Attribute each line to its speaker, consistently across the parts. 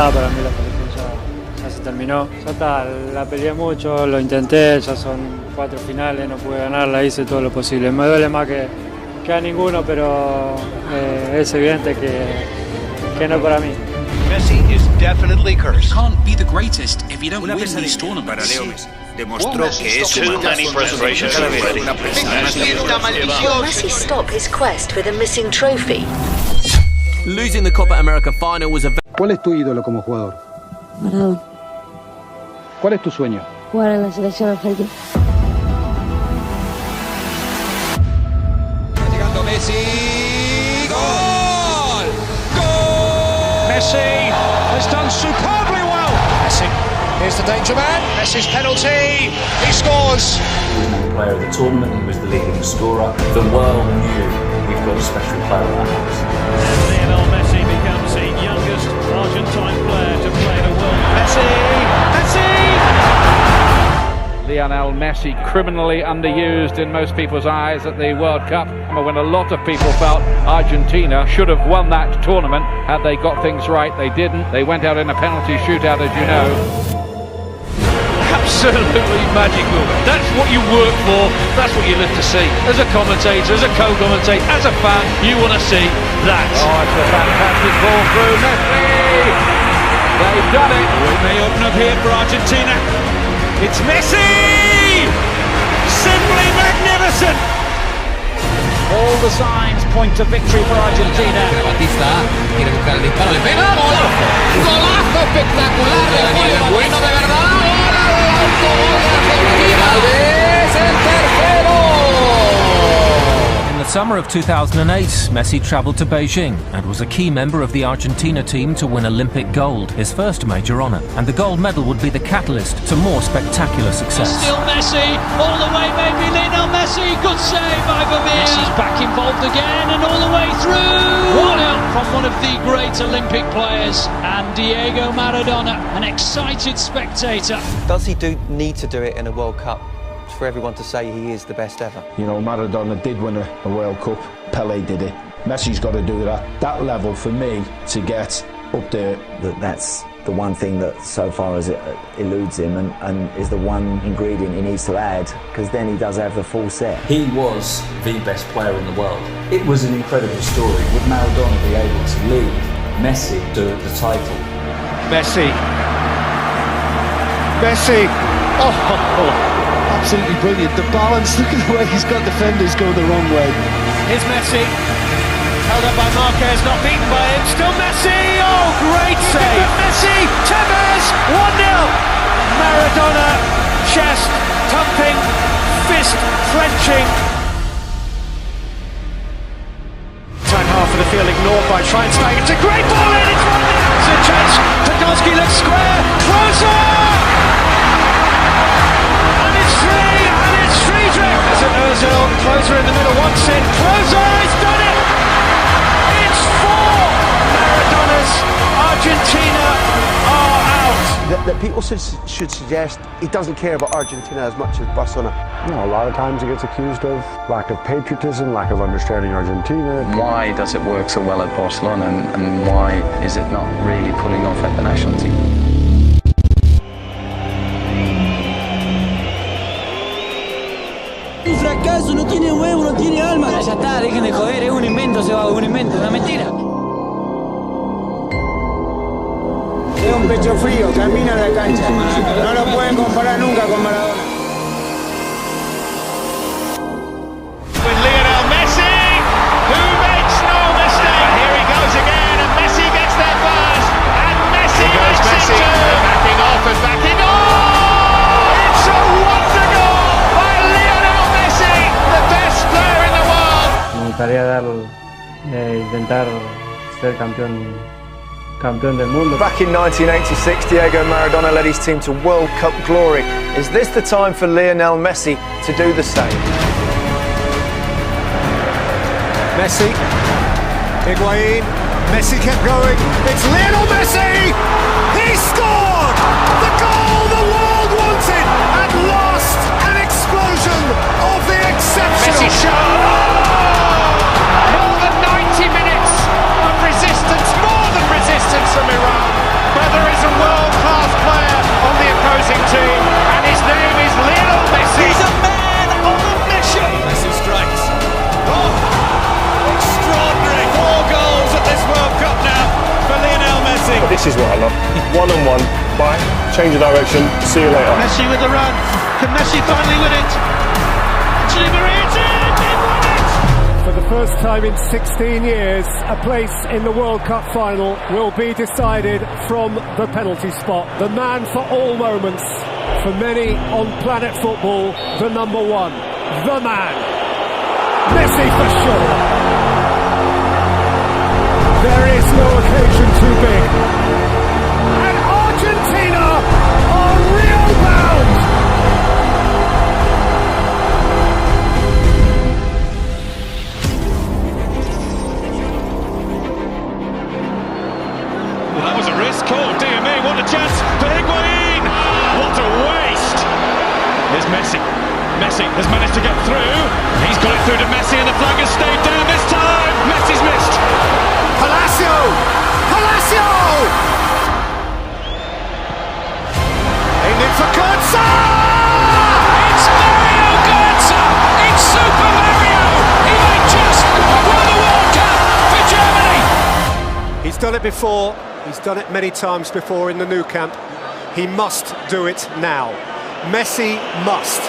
Speaker 1: está, para mí la selección ya se terminó. Ya está, la peleé mucho, lo intenté, ya son 4 finales, no pude ganarla, hice todo lo posible. Me duele más que a ninguno, pero es evidente que no para mí.
Speaker 2: Messi is definitely cursed.
Speaker 3: You can't be the greatest if you don't win these tournaments.
Speaker 4: Para Leo Messi. Demostró que es
Speaker 2: Too many frustrations already.
Speaker 5: Will Messi stop his quest for the missing trophy?
Speaker 6: Losing the Copa America final was a...
Speaker 7: ¿Cuál es tu ídolo como jugador?
Speaker 8: Maradona.
Speaker 7: ¿Cuál es tu sueño?
Speaker 8: Jugar en la selección argentina.
Speaker 9: Llegando Messi. ¡Gol! ¡Gol!
Speaker 2: Messi has done superbly well. Messi, here's the danger man. Messi's penalty. He scores.
Speaker 10: He was the player of the tournament. He was the leading scorer. The world knew we've got a special player at our house.
Speaker 11: Lionel Messi becomes the youngest Argentine player to play the World Cup.
Speaker 2: Messi!
Speaker 12: Lionel Messi criminally underused in most people's eyes at the World Cup, when a lot of people felt Argentina should have won that tournament had they got things right. They didn't. They went out in a penalty shootout, as you know.
Speaker 11: Absolutely magical. That's what you work for. That's what you live to see. As a commentator, as a co-commentator, as a fan, you want to see that.
Speaker 12: Oh, it's a fantastic ball through Messi. They've done it.
Speaker 11: It may open up here for Argentina. It's Messi! Simply magnificent!
Speaker 12: All the signs point to victory for Argentina.
Speaker 9: Batista quiere buscar el disparo, le pega. ¡Golazo! ¡Golazo espectacular! ¡El bueno de verdad! ¡Gol! ¡Autogol de Argentina! ¡Es el tercero!
Speaker 6: In the summer of 2008, Messi travelled to Beijing and was a key member of the Argentina team to win Olympic gold, his first major honour. And the gold medal would be the catalyst to more spectacular success.
Speaker 11: Still Messi, all the way maybe Lionel Messi, good save by Vermeer. Messi's back involved again and all the way through. 1-0 from one of the great Olympic players and Diego Maradona, an excited spectator.
Speaker 13: Does he need to do it in a World Cup for everyone to say he is the best ever?
Speaker 14: You know, Maradona did win a World Cup, Pele did it. Messi's got to do that level for me to get up there.
Speaker 15: That's the one thing that so far as it eludes him and is the one ingredient he needs to add, because then he does have the full set.
Speaker 10: He was the best player in the world. It was an incredible story. Would Maradona be able to lead Messi to the title?
Speaker 2: Messi. Oh. Absolutely brilliant. The balance, look at the way he's got defenders going the wrong way.
Speaker 11: Here's Messi, held up by Marquez, not beaten by him, still Messi, oh great save! Messi, Tevez, 1-0! Maradona, chest thumping, fist clenching. Time half of the field ignored by Schweinsteiger, it's a great ball in, it's 1-0! It's a chance, Podolski looks square, closer! As an Ozil, closer in the middle, wants it, closer, he's done it! It's 4! Maradona's Argentina are out!
Speaker 16: That people should suggest he doesn't care about Argentina as much as Barcelona.
Speaker 17: You know, a lot of times he gets accused of lack of patriotism, lack of understanding Argentina.
Speaker 18: Why does it work so well at Barcelona and why is it not really pulling off at the national team?
Speaker 19: Un fracaso, no tiene huevo, no tiene alma. Ya está, dejen de joder, es un invento, se va, un invento, una mentira.
Speaker 20: Es un pecho frío, camina la cancha. No lo pueden comparar nunca con Maradona.
Speaker 2: With Lionel Messi, who makes no mistake. Here he goes again, and Messi gets there first. And Messi makes it too. Backing off and backing on. It's a wonder goal by Lionel Messi, the best player in the world.
Speaker 1: Me gustaría intentar ser campeón del mundo.
Speaker 6: Back in 1986, Diego Maradona led his team to World Cup glory. Is this the time for Lionel Messi to do the same?
Speaker 2: Messi, Higuain, Messi kept going. It's Lionel Messi! He scored! The goal the world wanted! At last, an explosion of the exceptional. Messi shot! More than 90 minutes of resistance, more than resistance from Iran. But
Speaker 17: This is what I love. One-on-one, bye, change of direction, see you later.
Speaker 11: Messi with the run. Can Messi finally win it? Actually, Maria, it's in! They won it!
Speaker 21: For the first time in 16 years, a place in the World Cup final will be decided from the penalty spot. The man for all moments, for many on planet football, the number one, the man, Messi for sure. There is no occasion too big. And Argentina are Rio bound.
Speaker 11: Well, that was a risk. Oh, dear me, what a chance for Higuain! What a waste! Here's Messi. Messi has managed to get through. He's got it through to Messi and the flag has stayed down this time. Messi's missed.
Speaker 20: Palacio! Palacio! Aimed in for Götze!
Speaker 9: It's Mario Götze! It's Super Mario! He might just won the World Cup for Germany!
Speaker 21: He's done it before. He's done it many times before in the Nou Camp. He must do it now. Messi must.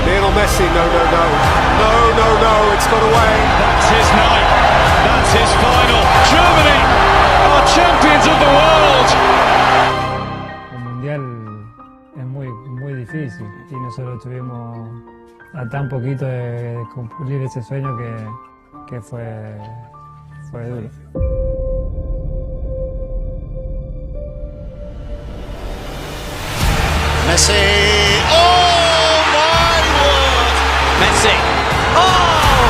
Speaker 21: Lionel Messi, no, it's got away.
Speaker 11: That's his night. That's his final. Germany are champions of the world.
Speaker 1: El Mundial es muy difícil y nosotros tuvimos a tan poquito de cumplir ese sueño que fue duro.
Speaker 2: Messi! Oh my word! Messi! Oh!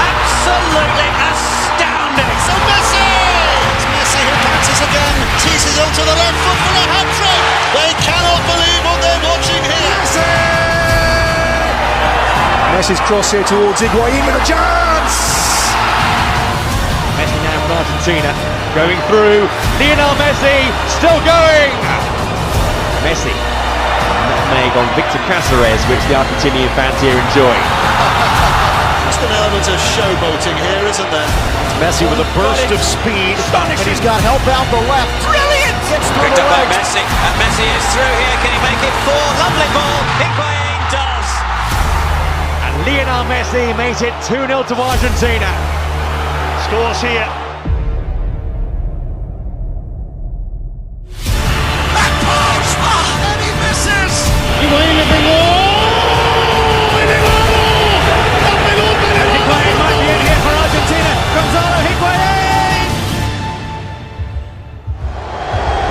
Speaker 2: Absolutely astounding! So Messi! It's Messi who bounces again, teases onto the left foot for a hat-trick! They cannot believe what they're watching here!
Speaker 20: Messi's cross here towards Higuain with a chance!
Speaker 11: Messi now from Argentina, going through. Lionel Messi still going! Messi. Nutmeg on Victor Cáceres, which the Argentinian fans here enjoy.
Speaker 2: Just an element of showboating here, isn't there?
Speaker 11: Messi with a burst of speed, and he's got help out the left.
Speaker 2: Brilliant!
Speaker 11: Picked up by
Speaker 2: Messi, and Messi is through here. Can he make it 4? Lovely ball. Higuain does.
Speaker 11: And Lionel Messi makes it 2-0 to Argentina. Scores here.
Speaker 2: Back post! Ah, and he misses!
Speaker 11: Higuain le pegó. Higuain might be in here for Argentina. Gonzalo Higuain!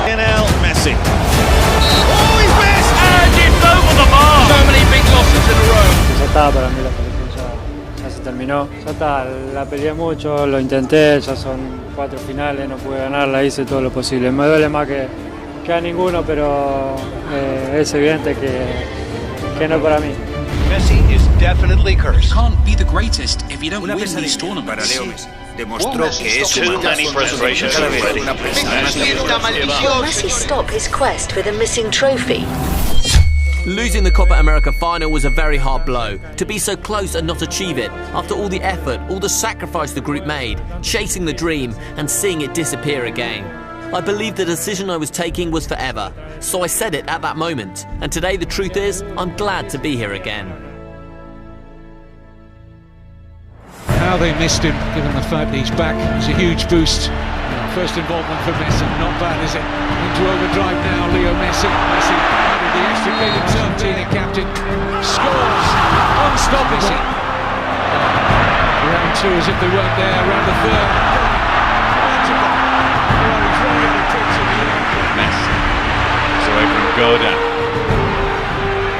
Speaker 11: Lionel Messi. Oh, he's missed! And it's over the bar! So many big losses in a row.
Speaker 1: Ya está, para mí la selección ya se terminó. Ya está, la peleé mucho, lo intenté, ya son 4 finales, no pude ganarla, hice todo lo posible. Me duele más que a ninguno, pero es evidente que no es para mí.
Speaker 3: Messi is definitely cursed. You can't be the greatest if you don't win these tournaments.
Speaker 4: Demostró que es
Speaker 5: Will Messi stop his quest for the missing trophy?
Speaker 22: Losing the Copa America final was a very hard blow. To be so close and not achieve it, after all the effort, all the sacrifice the group made, chasing the dream and seeing it disappear again. I believed the decision I was taking was forever, so I said it at that moment. And today the truth is, I'm glad to be here again.
Speaker 12: How they missed him, given the fact he's back. It's a huge boost. First involvement for Messi, not bad, is it? Into overdrive now, Leo Messi. Messi added the extra himself, Argentina captain. Scores! Unstoppable! Round two as if they weren't there, round the third.
Speaker 11: Messi. It's away from Godin.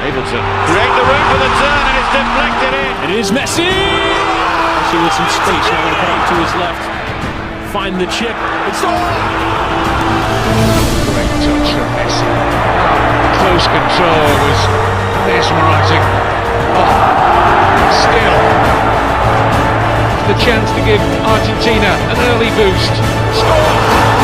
Speaker 11: Able to create the room for the turn and it's deflected in.
Speaker 23: It is Messi! Messi with some speech, now going to put it to his left. Find the chip. It's
Speaker 12: Great touch from Messi. Close control was mesmerising. Oh, still. The chance to give Argentina an early boost. Score!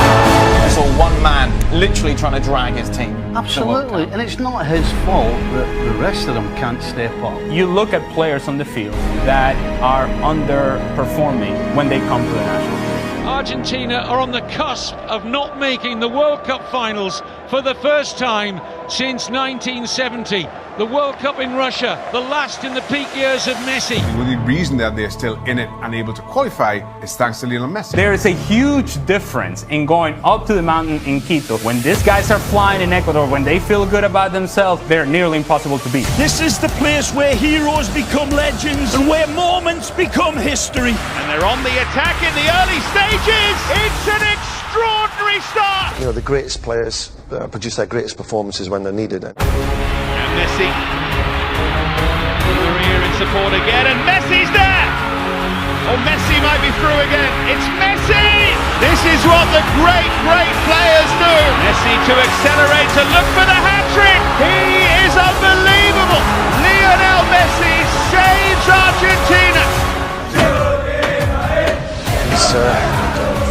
Speaker 24: I saw one man literally trying to drag his team.
Speaker 25: Absolutely, and it's not his fault that the rest of them can't step up.
Speaker 26: You look at players on the field that are underperforming when they come to the national team.
Speaker 11: Argentina are on the cusp of not making the World Cup finals for the first time since 1970. The World Cup in Russia, the last in the peak years of Messi.
Speaker 7: The only reason that they're still in it and able to qualify is thanks to Lionel Messi.
Speaker 8: There is a huge difference in going up to the mountain in Quito. When these guys are flying in Ecuador, when they feel good about themselves, they're nearly impossible to beat.
Speaker 13: This is the place where heroes become legends and where moments become history.
Speaker 2: And they're on the attack in the early stages. It's an extraordinary start.
Speaker 16: You know, the greatest players produce their greatest performances when they're needed.
Speaker 2: And Messi. Maria in support again, and Messi's there. Oh, Messi might be through again. It's Messi. This is what the great players do. Messi to accelerate, to look for the hat-trick. He is unbelievable. Lionel Messi saves Argentina.
Speaker 16: He's,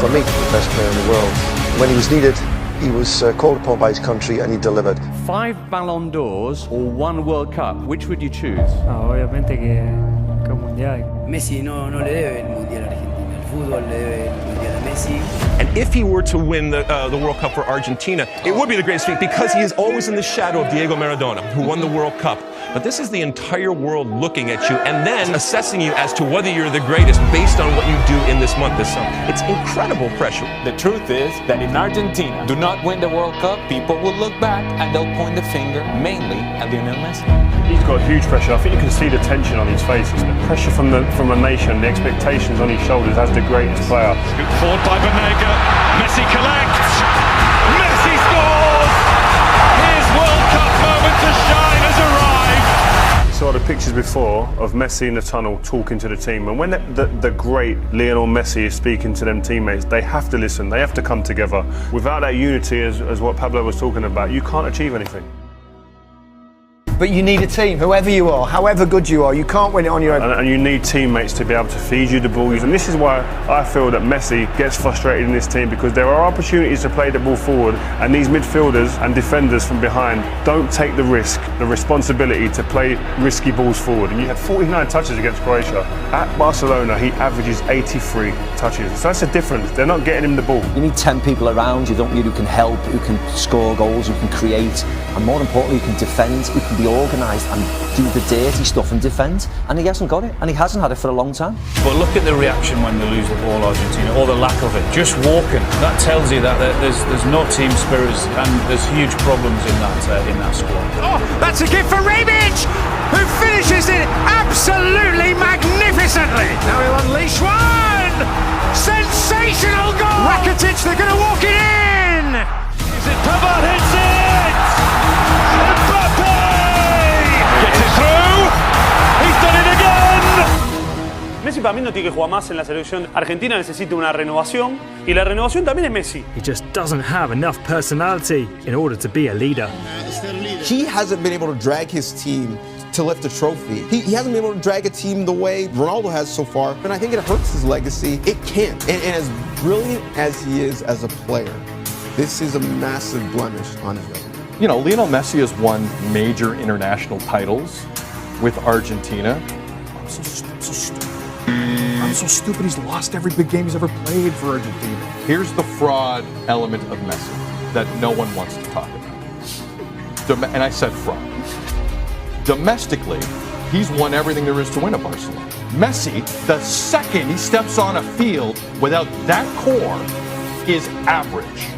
Speaker 16: for me, the best player in the world. When he was needed, he was called upon by his country and he delivered.
Speaker 10: 5 Ballon d'Ors or 1 World Cup, which would you choose?
Speaker 1: Obviamente que el mundial.
Speaker 19: Messi no le debe el mundial a Argentina. El fútbol le debe el mundial a Messi.
Speaker 14: And if he were to win the World Cup for Argentina, it would be the greatest feat because he is always in the shadow of Diego Maradona, who won the World Cup. But this is the entire world looking at you and then assessing you as to whether you're the greatest based on what you do in this month, this summer. It's incredible pressure.
Speaker 10: The truth is that if Argentina do not win the World Cup, people will look back and they'll point the finger mainly at Lionel Messi.
Speaker 17: He's got huge pressure. I think you can see the tension on his face. It's the pressure from a nation, the expectations on his shoulders as the greatest player.
Speaker 11: Scoop forward by Banega. Messi collects. Messi scores. His World Cup moment to shine has arrived.
Speaker 17: Saw the pictures before of Messi in the tunnel talking to the team, and when the great Lionel Messi is speaking to them teammates, they have to listen, they have to come together. Without that unity, as what Pablo was talking about, you can't achieve anything.
Speaker 20: But you need a team, whoever you are, however good you are, you can't win it on your own.
Speaker 17: And you need teammates to be able to feed you the ball. And this is why I feel that Messi gets frustrated in this team, because there are opportunities to play the ball forward, and these midfielders and defenders from behind don't take the risk, the responsibility to play risky balls forward. And you had 49 touches against Croatia. At Barcelona, he averages 83 touches. So that's a difference. They're not getting him the ball.
Speaker 15: You need 10 people around you, don't you, who can help, who can score goals, who can create, and more importantly, who can defend, who can be organised and do the dirty stuff and defend. And he hasn't got it, and he hasn't had it for a long time.
Speaker 10: But look at the reaction when they lose the ball, Argentina, or the lack of it. Just walking, that tells you that there's no team spirit, and there's huge problems in that squad.
Speaker 11: Oh, that's a gift for Rebic, who finishes it absolutely magnificently. Now he'll unleash one. Sensational goal. Rakitic, they're going to walk it in. Is it Pavard hits it? Mbappe gets it through. He's done it again.
Speaker 26: Messi para mí no tiene que jugar más en la selección. Argentina necesita una renovación y la renovación también es Messi.
Speaker 27: He just doesn't have enough personality in order to be a leader.
Speaker 28: He hasn't been able to drag his team to lift a trophy. He hasn't been able to drag a team the way Ronaldo has so far, and I think it hurts his legacy. It can't. And as brilliant as he is as a player, this is a massive blemish on his record.
Speaker 29: You know, Lionel Messi has won major international titles with Argentina. I'm so stupid. He's lost every big game he's ever played for Argentina. Here's the fraud element of Messi that no one wants to talk about. And I said fraud. Domestically, he's won everything there is to win at Barcelona. Messi, the second he steps on a field without that core, is average.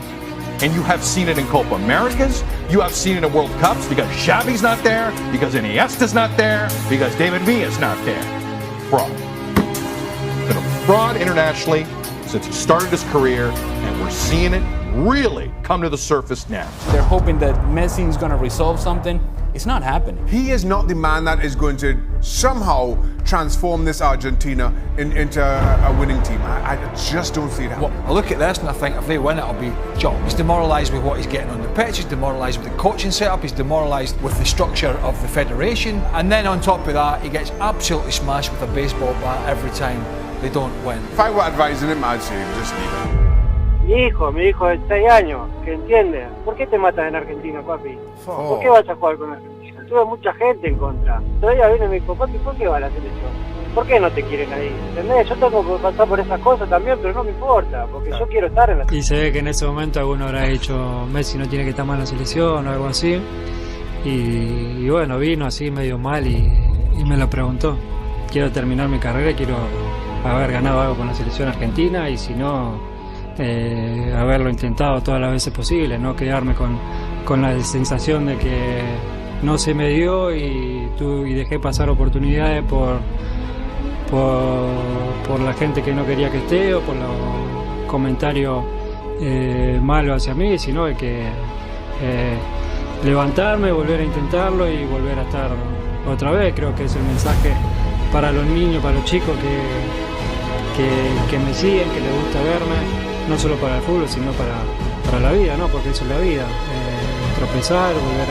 Speaker 29: And you have seen it in Copa Americas, you have seen it in World Cups, because Xavi's not there, because Iniesta's not there, because David Villa's not there. Fraud. Been a fraud internationally since he started his career, and we're seeing it really come to the surface now.
Speaker 8: They're hoping that Messi is going to resolve something. It's not happening.
Speaker 7: He is not the man that is going to somehow transform this Argentina into a winning team. I just don't see it happening.
Speaker 30: Well, I look at this and I think if they win, it'll be John. He's demoralised with what he's getting on the pitch, he's demoralised with the coaching setup, he's demoralised with the structure of the federation, and then on top of that, he gets absolutely smashed with a baseball bat every time they don't win.
Speaker 7: If I were advising him, I'd say just leave it.
Speaker 1: Mi hijo de 6 años, que entiende. ¿Por qué te matan en Argentina, papi? ¿Por qué vas a jugar con Argentina? Tuve mucha gente en contra. Todavía viene mi hijo, papi, ¿por qué va a la selección?
Speaker 20: ¿por qué no te quieren ahí? ¿Entendés? Yo tengo que pasar por esas cosas también, pero no me importa, porque yo quiero estar en la...
Speaker 1: Y se ve que en ese momento alguno habrá dicho Messi no tiene que estar mal en la selección o algo así. Y bueno, vino así medio mal y me lo preguntó. Quiero terminar mi carrera, quiero haber ganado algo con la selección argentina y si no, haberlo intentado todas las veces posibles, no quedarme con la sensación de que no se me dio y dejé pasar oportunidades por la gente que no quería que esté o por los comentarios malos hacia mí, sino de que levantarme, volver a intentarlo y volver a estar otra vez. Creo que es el mensaje para los niños, para los chicos que me siguen, que les gusta verme, no solo para el fútbol, sino para la vida, ¿no? Porque eso es la vida, tropezar, volver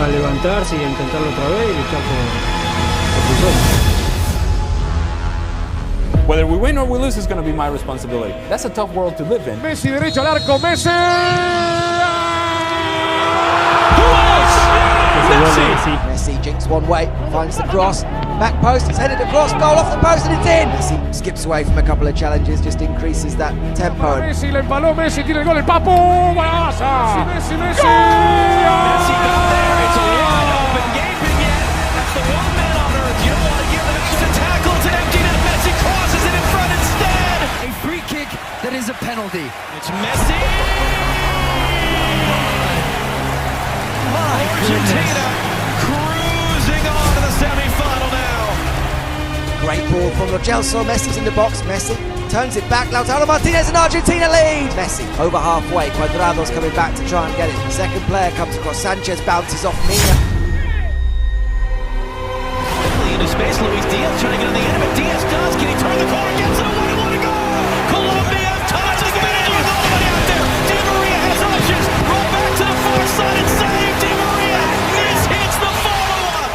Speaker 1: a levantarse y a intentarlo otra vez y luchar por tus sueños.
Speaker 8: Whether we win or we lose is going to be my responsibility. That's a tough world to live in.
Speaker 11: Messi derecho al arco, Messi.
Speaker 3: Messi jinks one way, finds the cross, back post, it's headed across, goal off the post and it's in! Messi skips away from a couple of challenges, just increases that tempo.
Speaker 11: Messi le embaló, Messi tiene el gol, el Papu, ¡Barça! Messi, Messi! Messi got there, it's a wide open gaping yet, that's the one man on earth, you don't want to give them a tackle, it's an empty net, Messi crosses it in front instead! A free kick that is a penalty. It's Messi! Argentina cruising on to the semi-final now.
Speaker 3: Great ball from Rogelso, Messi's in the box, Messi turns it back, Lautaro Martinez and Argentina lead! Messi over halfway, Cuadrado's coming back to try and get it. Second player comes across, Sanchez bounces off Mina.
Speaker 11: In his space, Luis Diaz trying to get on the end, but Diaz does, can he turn the corner, gets it, a 1-1 to go! Colombia ties the minute with nobody out there, Di Maria has options, roll back to the far side and save Di Maria! This hits the follow-up!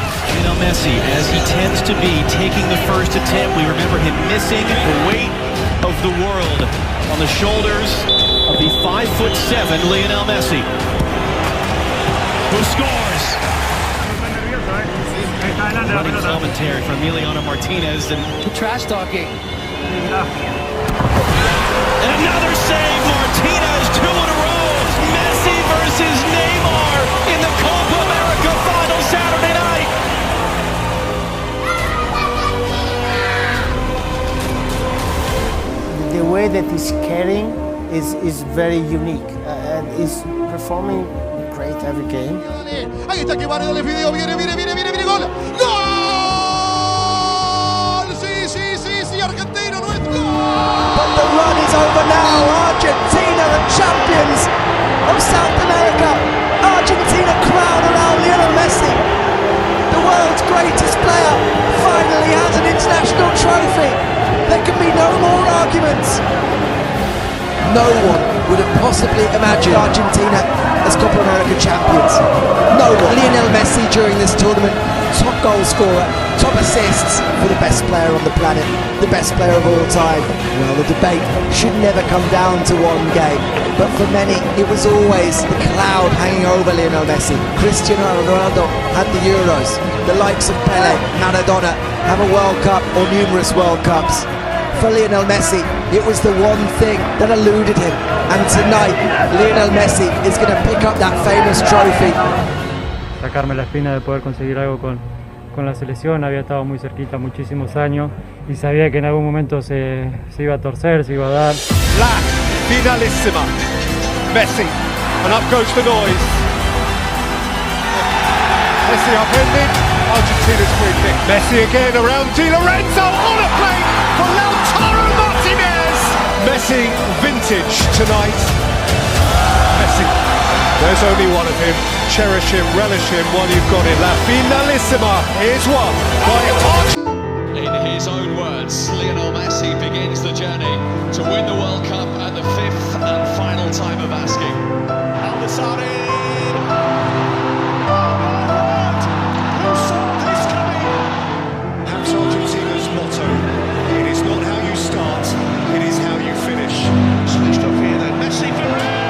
Speaker 11: Messi, as he tends to be, taking the first attempt. We remember him missing the weight of the world on the shoulders of the 5'7" Lionel Messi, who scores. Running commentary from Emiliano Martinez and trash talking. And another save, Martinez, 2 in a row. Messi versus Neymar in the Copa America final Saturday night.
Speaker 20: The way that he's carrying is very unique and is performing great every game.
Speaker 11: Ahí está que Mario le pidió, viene, gol. ¡Gol! Sí, Argentina, no es gol.
Speaker 3: But the run is over now. Argentina, the champions of South America. Argentina crown around Lionel Messi. The world's greatest player finally has an international trophy. There can be no more arguments. No one would have possibly imagined Argentina as Copa America champions. No one. Lionel Messi during this tournament, top goal scorer, top assists for the best player on the planet, the best player of all time. Well, the debate should never come down to one game, but for many it was always the cloud hanging over Lionel Messi. Cristiano Ronaldo had the Euros, the likes of Pele, Maradona have a World Cup or numerous World Cups. For Lionel Messi, it was the one thing that eluded him, and tonight Lionel Messi is going to pick up that famous trophy.
Speaker 1: Sacarme la espina de poder conseguir algo con la selección, había estado muy cerquita muchísimos años y sabía que en algún momento se iba a torcer, se iba a dar.
Speaker 11: La finalissima, Messi, and up goes the noise. Messi upended, Argentina's free kick. Messi again around Di Lorenzo on a plate for Lautaro Martinez. Messi vintage tonight. Messi, there's only one of him. Cherish him, relish him while you've got him. La finalissima is won by Argentina.
Speaker 2: In his own words, Lionel Messi begins the journey to win the World Cup at the 5th and final time of asking. Al-Nassri.
Speaker 11: Argentina's motto, it is not how you start, it is how you finish. Switched off here then, Messi for Messi!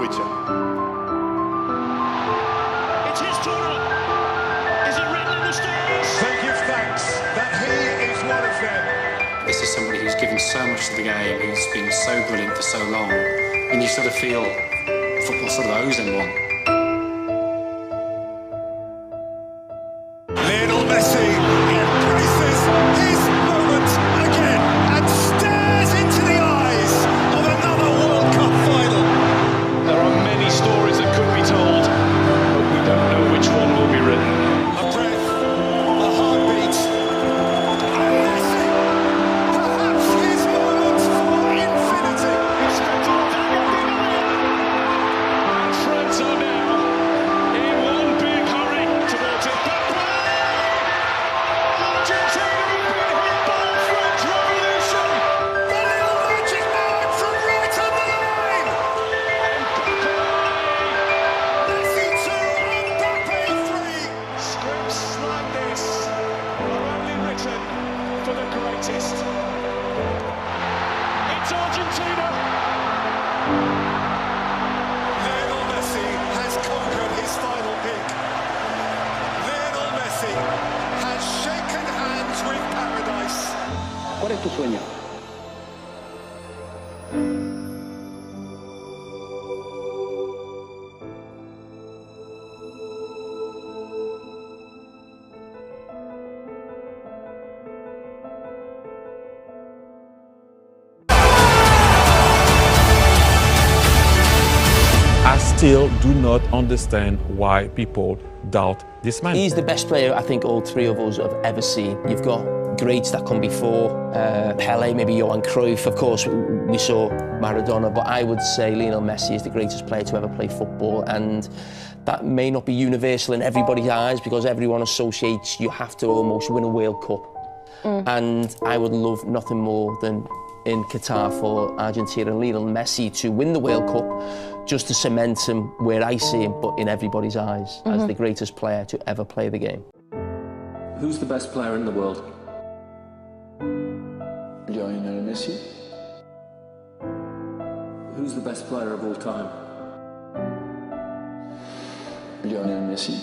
Speaker 2: Twitter. It's his tournament. Is it written in the stars? They give thanks that he is one of them.
Speaker 4: This is somebody who's given so much to the game, who's been so brilliant for so long, and you sort of feel football sort of owes him one.
Speaker 2: Lionel Messi embraces his moment again and stares into the eyes of another World Cup final. There are many stories that could be told, but we don't know which one will be written. A breath, a heartbeat, and Messi, perhaps his moment for infinity. And friends are now in one big hurry towards it. Argentina have been hit by a French Revolution. The little magic man from right on the line. Messi 2, Mbappe 3. Scripts like this are only written for the greatest. It's Argentina. Lionel Messi has conquered his final pick. Lionel Messi has shaken hands with paradise.
Speaker 5: ¿Cuál es tu sueño?
Speaker 14: I still do not understand why people doubt this man.
Speaker 15: He's the best player I think all three of us have ever seen. You've got greats that come before, Pele, maybe Johan Cruyff, of course we saw Maradona, but I would say Lionel Messi is the greatest player to ever play football, and that may not be universal in everybody's eyes because everyone associates you have to almost win a World Cup. And I would love nothing more than in Qatar for Argentina and Lionel Messi to win the World Cup, just to cement him where I see him, but in everybody's eyes, as the greatest player to ever play the game.
Speaker 4: Who's the best player in the world?
Speaker 5: Lionel Messi.
Speaker 4: Who's the best player of all time?
Speaker 5: Lionel Messi.